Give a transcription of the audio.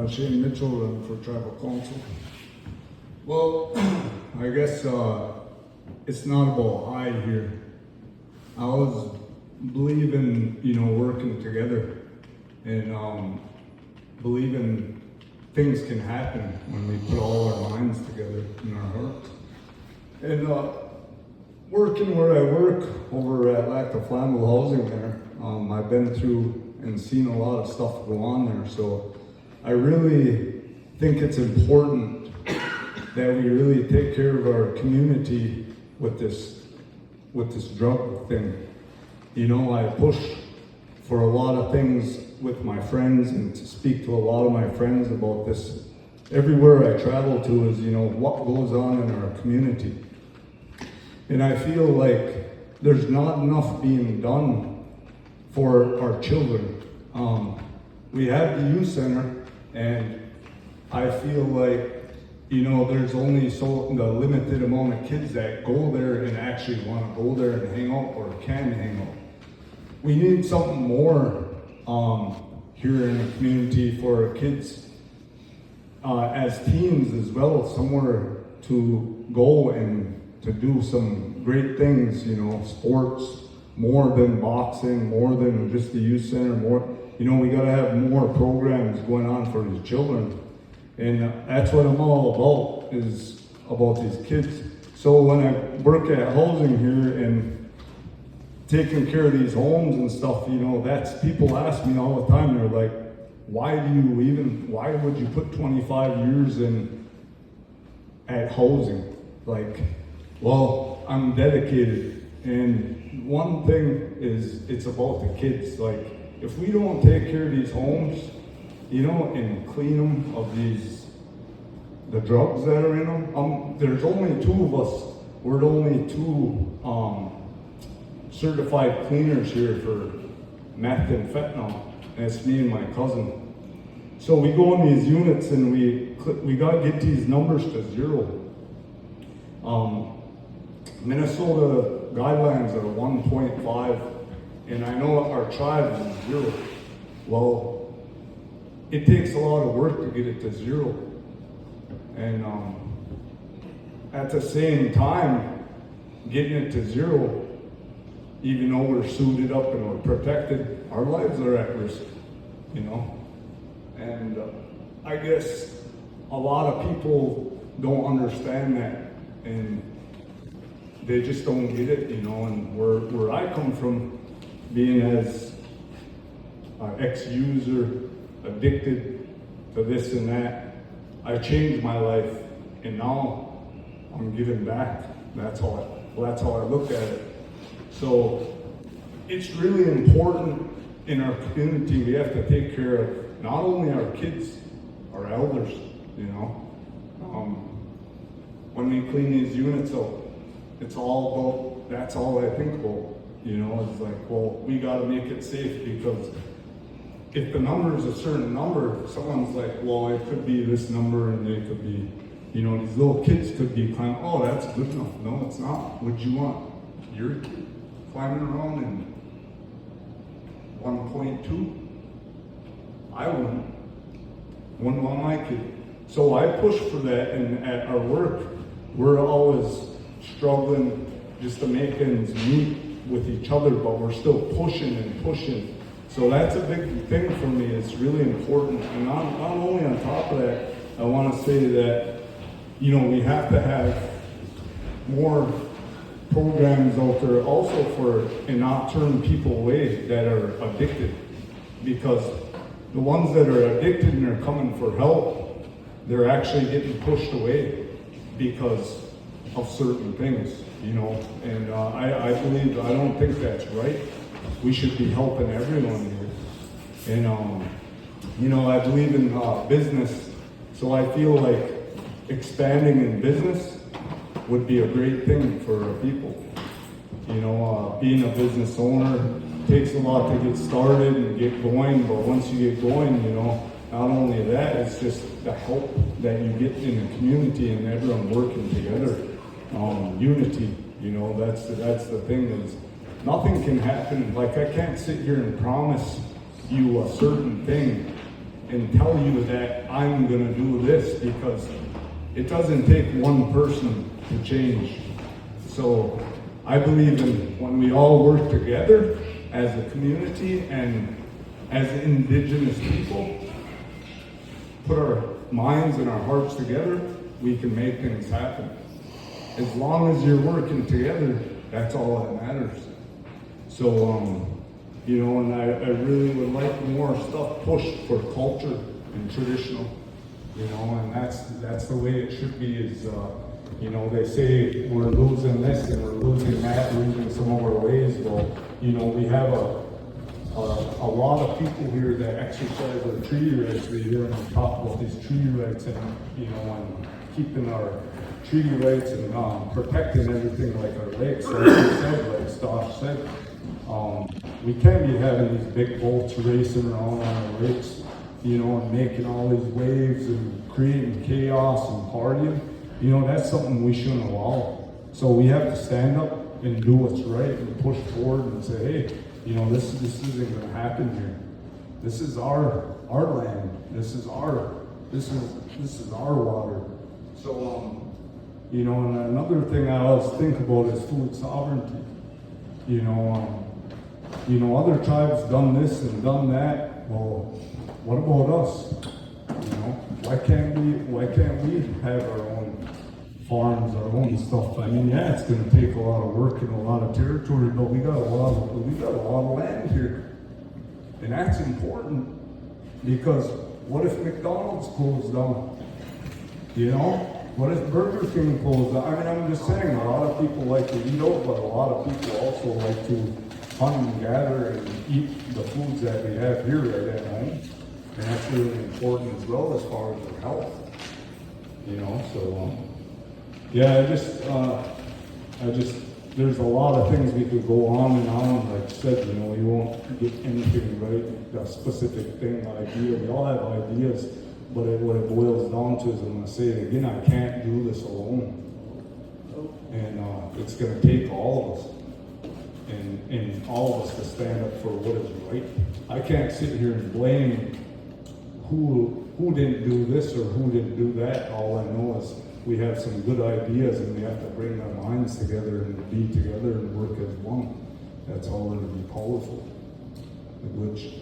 Shane Mitchell, for tribal council. Well, I guess it's not about I here. I always believe in, working together and believing things can happen when we put all our minds together in our hearts. And working where I work over at Lac Flammable Housing there, I've been through and seen a lot of stuff go on there. So I really think it's important that we really take care of our community with this drug thing. I push for a lot of things with my friends and to speak to a lot of my friends about this. Everywhere I travel to is, what goes on in our community. And I feel like there's not enough being done for our children. We have the youth center, and I feel like, there's only the limited amount of kids that go there and actually want to go there and hang out or can hang out. We need something more here in the community for kids as teens as well, somewhere to go and to do some great things, sports, more than boxing, more than just the youth center, more, we gotta have more programs going on for these children. And that's what I'm all about, is about these kids. So when I work at housing here and taking care of these homes and stuff, that's, people ask me all the time, they're like, why would you put 25 years in at housing? Like, well, I'm dedicated. And one thing is, it's about the kids. Like, if we don't take care of these homes, and clean them of the drugs that are in them, there's only two of us. We're the only two certified cleaners here for meth and fentanyl, and it's me and my cousin. So we go in these units and we got to get these numbers to zero. Minnesota guidelines are 1.5, and I know our tribe is 0. Well, it takes a lot of work to get it to 0. And at the same time, getting it to 0, even though we're suited up and we're protected, our lives are at risk, And I guess a lot of people don't understand that, and they just don't get it, And where I come from, being as an ex-user, addicted to this and that, I changed my life, and now I'm giving back. That's how I look at it. So it's really important in our community. We have to take care of not only our kids, our elders. When we clean these units up, it's all about. That's all I think about. It's like, well, we got to make it safe, because if the number is a certain number, someone's like, well, it could be this number, and they could be, these little kids could be climbing. Oh, that's good enough. No, it's not. What'd you want? Your kid climbing around in 1.2? I wouldn't want my kid. So I push for that, and at our work, we're always struggling just to make ends meet with each other, but we're still pushing and pushing. So that's a big thing for me. It's really important. And not only on top of that, I want to say that, we have to have more programs out there also and not turn people away that are addicted. Because the ones that are addicted and are coming for help, they're actually getting pushed away because of certain things, And I don't think that's right. We should be helping everyone here. And, I believe in business, so I feel like expanding in business would be a great thing for people. Being a business owner takes a lot to get started and get going, but once you get going, not only that, it's just the help that you get in the community and everyone working together. Unity, that's the thing is, nothing can happen. Like, I can't sit here and promise you a certain thing and tell you that I'm gonna do this, because it doesn't take one person to change. So I believe in when we all work together as a community and as Indigenous people, put our minds and our hearts together, we can make things happen. As long as you're working together, that's all that matters. So, you know, and I really would like more stuff pushed for culture and traditional, you know, and that's the way it should be. Is you know, they say we're losing this and we're losing that, losing some of our ways. Well, you know, we have a lot of people here that exercise their treaty rights. We hear them talk about these treaty rights and, you know, and keeping our treaty rights and protecting everything like our lakes. Like you said, like Stosh said, we can't be having these big boats racing around on our lakes, you know, and making all these waves and creating chaos and partying. You know, that's something we shouldn't allow. So we have to stand up and do what's right and push forward and say, hey, you know, this isn't going to happen here. This is our land. This is our water. So, you know, and another thing I always think about is food sovereignty. You know, other tribes done this and done that. Well, what about us? You know, why can't we have our own farms, our own stuff? I mean, yeah, it's going to take a lot of work and a lot of territory, but we got a lot of land here, and that's important, because what if McDonald's closed down? You know, what if Burger King closed down? I mean, I'm just saying, a lot of people like to eat out, but a lot of people also like to hunt and gather and eat the foods that we have here right at home. And that's really important as well as far as their health. You know, so yeah, I just, there's a lot of things we could go on and on. Like I said, you know, you won't get anything right, a specific thing, idea. We all have ideas, but what it boils down to is, I'm going to say it again, I can't do this alone. And it's going to take all of us. And all of us to stand up for what is right. I can't sit here and blame who didn't do this or who didn't do that. All I know is we have some good ideas, and we have to bring our minds together and be together and work as one. That's all going to be powerful. Which